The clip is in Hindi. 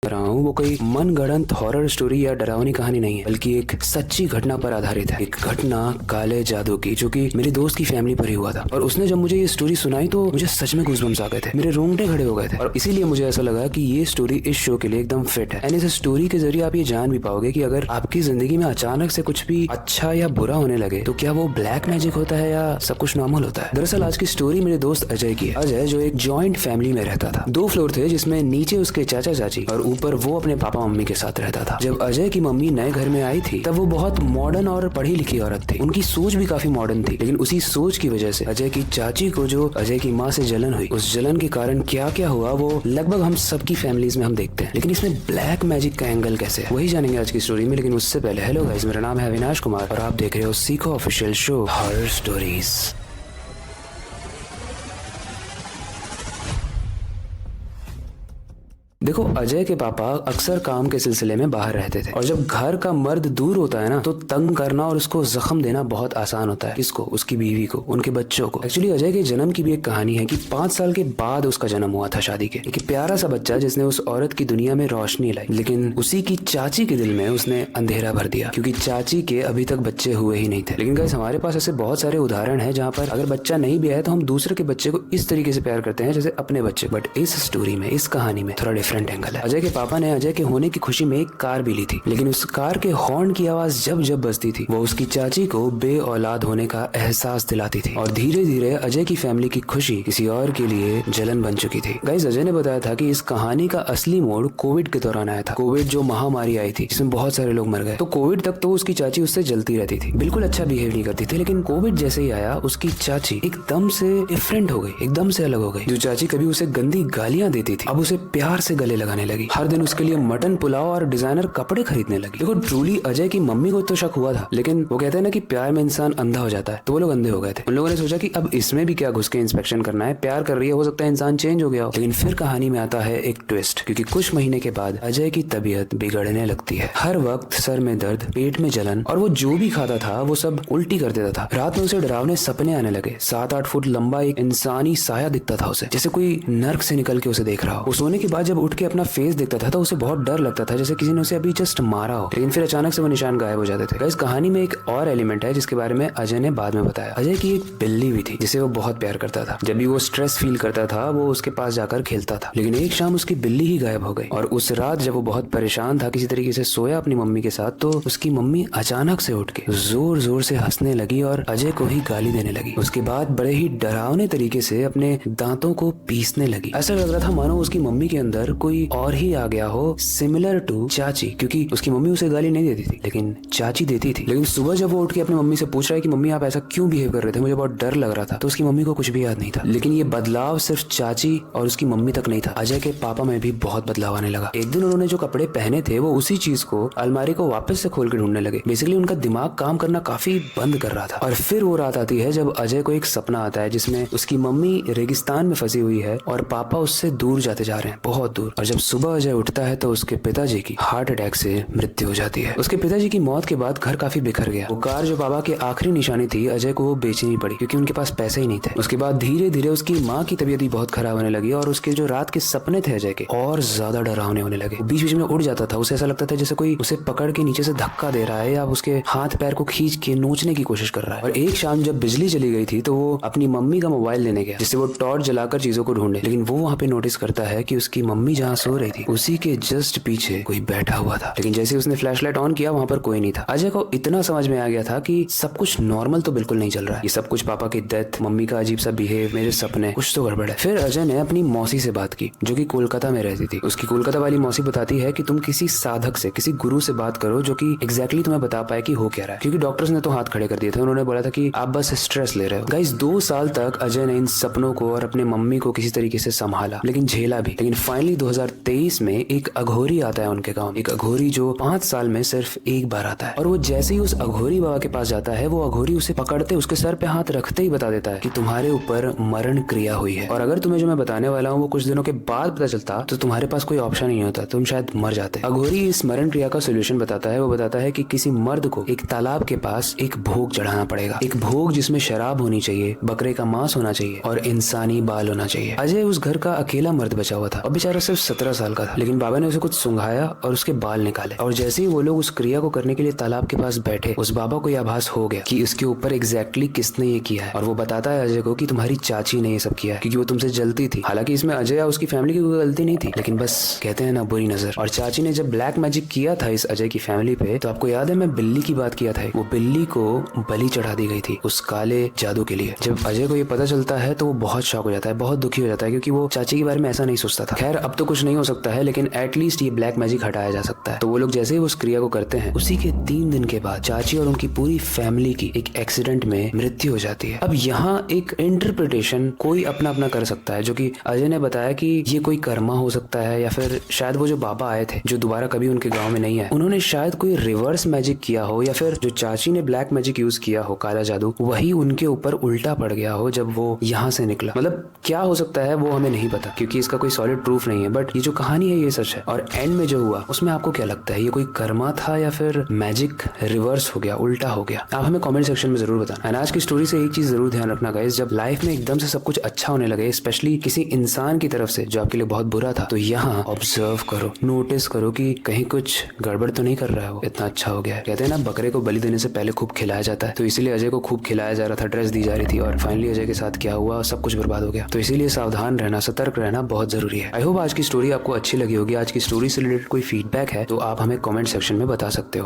कर रहा हूँ वो कोई मनगढ़ंत हॉरर स्टोरी या डरावनी कहानी नहीं है, बल्कि एक सच्ची घटना पर आधारित है। एक घटना काले जादू की, जो कि मेरी दोस्त की फैमिली पर ही हुआ था। और उसने जब मुझे ये स्टोरी सुनाई तो मुझे सच में गूज़बम्स आ गए थे, मेरे रोंगटे खड़े हो गए थे। और इसीलिए मुझे ऐसा लगा कि ये स्टोरी इस शो के लिए एकदम फिट है। एंड इस स्टोरी के जरिए आप ये जान भी पाओगे कि अगर आपकी जिंदगी में अचानक से कुछ भी अच्छा या बुरा होने लगे तो क्या वो ब्लैक मैजिक होता है या सब कुछ नॉर्मल होता है। दरअसल आज की स्टोरी मेरे दोस्त अजय की है। अजय जो एक जॉइंट फैमिली में रहता था। 2 फ्लोर थे, जिसमें नीचे उसके चाचा चाची और ऊपर वो अपने पापा मम्मी के साथ रहता था। जब अजय की मम्मी नए घर में आई थी तब वो बहुत मॉडर्न और पढ़ी लिखी औरत थी। उनकी सोच भी काफी मॉडर्न थी, लेकिन उसी सोच की वजह से अजय की चाची को जो अजय की माँ से जलन हुई, उस जलन के कारण क्या क्या हुआ वो लगभग हम सबकी फैमिलीज में हम देखते हैं। लेकिन इसमें ब्लैक मैजिक का एंगल कैसे है वही जानेंगे आज की स्टोरी में। लेकिन उससे पहले हेलो गाइस, मेरा नाम है अविनाश कुमार और आप देख रहे हो सीखो ऑफिशियल शो हॉरर स्टोरीज। देखो, अजय के पापा अक्सर काम के सिलसिले में बाहर रहते थे और जब घर का मर्द दूर होता है ना तो तंग करना और उसको जख्म देना बहुत आसान होता है। किसको? उसकी बीवी को, उनके बच्चों को। एक्चुअली अजय के जन्म की भी एक कहानी है कि 5 साल के बाद उसका जन्म हुआ था शादी के। एक प्यारा सा बच्चा जिसने उस औरत की दुनिया में रोशनी लाई, लेकिन उसी की चाची के दिल में उसने अंधेरा भर दिया, क्योंकि चाची के अभी तक बच्चे हुए ही नहीं थे। लेकिन गाइस, हमारे पास ऐसे बहुत सारे उदाहरण है जहाँ पर अगर बच्चा नहीं भी आया तो हम दूसरे के बच्चे को इस तरीके से प्यार करते हैं जैसे अपने बच्चे। बट इस स्टोरी में, इस कहानी में थोड़ा डिफरेंट एंगल है। अजय के पापा ने अजय के होने की खुशी में एक कार भी ली थी, लेकिन उस कार के हॉर्न की आवाज जब जब बजती थी वो उसकी चाची को बे औलाद होने का एहसास दिलाती थी। और धीरे धीरे अजय की फैमिली की खुशी किसी और के लिए जलन बन चुकी थी। गाइस, अजय ने बताया था कि इस कहानी का असली मोड़ कोविड के दौरान आया था। कोविड जो महामारी आई थी जिसमें बहुत सारे लोग मर गए। तो कोविड तक तो उसकी चाची उससे जलती रहती थी, बिल्कुल अच्छा बिहेव नहीं करती थी। लेकिन कोविड जैसे ही आया उसकी चाची एकदम से डिफरेंट हो गई, एकदम से अलग हो गई। जो चाची कभी उसे गंदी गालियां देती थी अब उसे प्यार से गले लगाने लगी। हर दिन उसके लिए मटन पुलाव और डिजाइनर कपड़े खरीदने लगी। देखो, ट्रूली अजय की मम्मी को तो शक हुआ था, लेकिन वो कहते हैं ना कि प्यार में इंसान अंधा हो जाता है, तो वो लोग अंधे हो गए थे। उन लोगों ने सोचा कि अब इसमें भी क्या घुस के इंस्पेक्शन करना है, प्यार कर रही है, हो सकता है इंसान चेंज हो गया हो। लेकिन फिर कहानी में आता है एक ट्विस्ट, क्योंकि कुछ महीने के बाद अजय की तबीयत बिगड़ने लगती है। हर वक्त सर में दर्द, पेट में जलन, और वो जो भी खाता था वो सब उल्टी कर देता था। रात में उसे डरावने सपने आने लगे। 7-8 फुट लंबा एक इंसानी साया दिखता था उसे, जैसे कोई नर्क से निकल के उसे देख रहा हो। वो सोने के बाद जब उठ के अपना फेस देखता था तो उसे बहुत डर लगता था, जैसे किसी ने उसे अभी जस्ट मारा हो। लेकिन फिर अचानक से वो निशान गायब हो जाते थे। इस कहानी में एक और एलिमेंट है जिसके बारे में अजय ने बाद में बताया। अजय की एक बिल्ली भी थी जिसे वो बहुत प्यार करता था। जब भी वो स्ट्रेस फील करता था वो उसके पास जाकर खेलता था। लेकिन एक शाम उसकी बिल्ली ही गायब हो गई। और उस रात जब वो बहुत परेशान था, किसी तरीके से सोया अपनी मम्मी के साथ, तो उसकी मम्मी अचानक से उठ के जोर जोर से हंसने लगी और अजय को ही गाली देने लगी। उसके बाद बड़े ही डरावने तरीके से अपने दांतों को पीसने लगी। ऐसा लग रहा था मानो उसकी मम्मी के अंदर कोई और ही आ गया हो, सिमिलर टू चाची, क्योंकि उसकी मम्मी उसे गाली नहीं देती थी लेकिन चाची देती थी। लेकिन सुबह जब वो उठ के अपनी मम्मी से पूछ रहा है कि मम्मी आप ऐसा क्यों बिहेव कर रहे थे, मुझे बहुत डर लग रहा था, तो उसकी मम्मी को कुछ भी याद नहीं था। लेकिन ये बदलाव सिर्फ चाची और उसकी मम्मी तक नहीं था, अजय के पापा में भी बहुत बदलाव आने लगा। एक दिन उन्होंने जो कपड़े पहने थे वो उसी चीज को अलमारी को वापस से खोल के ढूंढने लगे। बेसिकली उनका दिमाग काम करना काफी बंद कर रहा था। और फिर वो रात आती है जब अजय को एक सपना आता है जिसमें उसकी मम्मी रेगिस्तान में फंसी हुई है और पापा उससे दूर जाते जा रहे हैं, बहुत दूर। और जब सुबह अजय उठता है तो उसके पिताजी की हार्ट अटैक से मृत्यु हो जाती है। उसके पिताजी की मौत के बाद घर काफी बिखर गया। वो कार जो पापा की आखिरी निशानी थी अजय को वो बेचनी पड़ी, क्योंकि उनके पास पैसे ही नहीं थे। उसके बाद धीरे धीरे उसकी माँ की तबीयत भी बहुत खराब होने लगी और उसके जो रात के सपने थे अजय के और ज्यादा डरावने होने लगे। बीच बीच में उड़ जाता था, उसे ऐसा लगता था जैसे कोई उसे पकड़ के नीचे से धक्का दे रहा है या उसके हाथ पैर को खींच के नोचने की कोशिश कर रहा है। और एक शाम जब बिजली चली गई थी तो वो अपनी मम्मी का मोबाइल लेने गया, जिससे वो टॉर्च जलाकर चीजों को ढूंढे। लेकिन वो वहाँ पे नोटिस करता है कि उसकी मम्मी जहाँ सो रही थी उसी के जस्ट पीछे कोई बैठा हुआ था। लेकिन जैसे उसने फ्लैशलाइट ऑन किया वहाँ पर कोई नहीं था। अजय को इतना समझ में आ गया था कि सब कुछ नॉर्मल तो बिल्कुल नहीं चल रहा है। ये सब कुछ पापा की डेथ, मम्मी का अजीब सा बिहेव, मेरे सपने, कुछ तो गड़बड़ है। फिर अजय ने अपनी मौसी से बात की जो कि कोलकाता में रहती थी। उसकी कोलकाता वाली मौसी बताती है कि तुम किसी साधक से, किसी गुरु से बात करो जो कि एग्जैक्टली तुम्हें बता पाए कि हो क्या रहा है, क्योंकि डॉक्टर्स ने तो हाथ खड़े कर दिए थे। उन्होंने बोला था कि आप बस स्ट्रेस ले रहे हो। गाइस, 2 साल तक अजय ने इन सपनों को और अपने मम्मी को किसी तरीके से संभाला, लेकिन झेला भी। लेकिन फाइनली 2023 में एक अघोरी आता है उनके गाँव। एक अघोरी जो 5 साल में सिर्फ एक बार आता है। और वो जैसे ही उस अघोरी बाबा के पास जाता है वो अघोरी उसे पकड़ते, उसके सर पे हाथ रखते ही बता देता है कि तुम्हारे ऊपर मरण क्रिया हुई है, और अगर तुम्हें जो मैं बताने वाला हूँ वो कुछ दिनों के बाद पता चलता तो तुम्हारे पास कोई ऑप्शन नहीं होता, तुम शायद मर जाते। अघोरी इस मरण क्रिया का सोल्यूशन बताता है। वो बताता है कि किसी मर्द को एक तालाब के पास एक भोग चढ़ाना पड़ेगा, एक भोग जिसमें शराब होनी चाहिए, बकरे का मांस होना चाहिए और इंसानी बाल होना चाहिए। अजय उस घर का अकेला मर्द बचा हुआ था और बेचारा सिर्फ 17 साल का था, लेकिन बाबा ने उसे कुछ सुंघाया और उसके बाल निकाले। और जैसे ही वो लोग उस क्रिया को करने के लिए तालाब के पास बैठे, उस बाबा को यह आभास हो गया कि इसके ऊपर एग्जैक्टली किसने ये किया है। और वो बताता है अजय को कि तुम्हारी चाची ने ये सब किया है, क्योंकि वो तुमसे जलती थी। हालांकि इसमें अजय या उसकी फैमिली की कोई गलती नहीं थी, लेकिन बस कहते हैं ना, बुरी नजर। और चाची ने जब ब्लैक मैजिक किया था इस अजय की फैमिली पे, तो आपको याद है मैं बिल्ली की बात किया था, वो बिल्ली को बलि चढ़ा दी गई थी उस काले जादू के लिए। जब अजय को ये पता चलता है तो वो बहुत शॉक हो जाता है, बहुत दुखी हो जाता है, क्योंकि वो चाची के बारे में ऐसा नहीं सोचता था। खैर अब तो कुछ नहीं हो सकता है, लेकिन एटलीस्ट ये ब्लैक मैजिक हटाया जा सकता है। तो वो लोग जैसे ही उस क्रिया को करते हैं, उसी के 3 दिन के बाद चाची और उनकी पूरी फैमिली की एक एक्सीडेंट में मृत्यु हो जाती है। अब यहाँ एक इंटरप्रिटेशन कोई अपना अपना कर सकता है, जो कि अजय ने बताया कि ये कोई कर्मा हो सकता है, या फिर शायद वो जो बाबा आए थे जो दोबारा कभी उनके गांव में नहीं आए, उन्होंने शायद कोई रिवर्स मैजिक किया हो, या फिर जो चाची ने ब्लैक मैजिक यूज किया हो, काला जादू, वही उनके ऊपर उल्टा पड़ गया हो जब वो यहाँ से निकला। मतलब क्या हो सकता है वो हमें नहीं पता, क्योंकि इसका कोई सॉलिड प्रूफ नहीं है, बट ये जो कहानी है ये सच है। और एंड में जो हुआ उसमें आपको क्या लगता है, ये कोई कर्मा था या फिर मैजिक रिवर्स हो गया, उल्टा हो गया? आप हमें कमेंट सेक्शन में जरूर बताना। एंड आज की स्टोरी से एक चीज जरूर ध्यान रखना गाइस, जब लाइफ में एकदम से सब कुछ अच्छा होने लगे, स्पेशली किसी इंसान की तरफ से जो आपके लिए बहुत बुरा था, तो यहाँ ऑब्जर्व करो, नोटिस करो कि कहीं कुछ गड़बड़ तो नहीं कर रहा है वो, इतना अच्छा हो गया है। कहते हैं ना, बकरे को बलि देने से पहले खूब खिलाया जाता है, तो इसीलिए अजय को खूब खिलाया जा रहा था, ड्रेस दी जा रही थी, और फाइनली अजय के साथ क्या हुआ, सब कुछ बर्बाद हो गया। तो इसीलिए सावधान रहना, सतर्क रहना बहुत जरूरी है। आई होप आज की स्टोरी आपको अच्छी लगी होगी। आज की स्टोरी से रिलेटेड कोई फीडबैक है तो आप हमें कमेंट सेक्शन में बता सकते हो।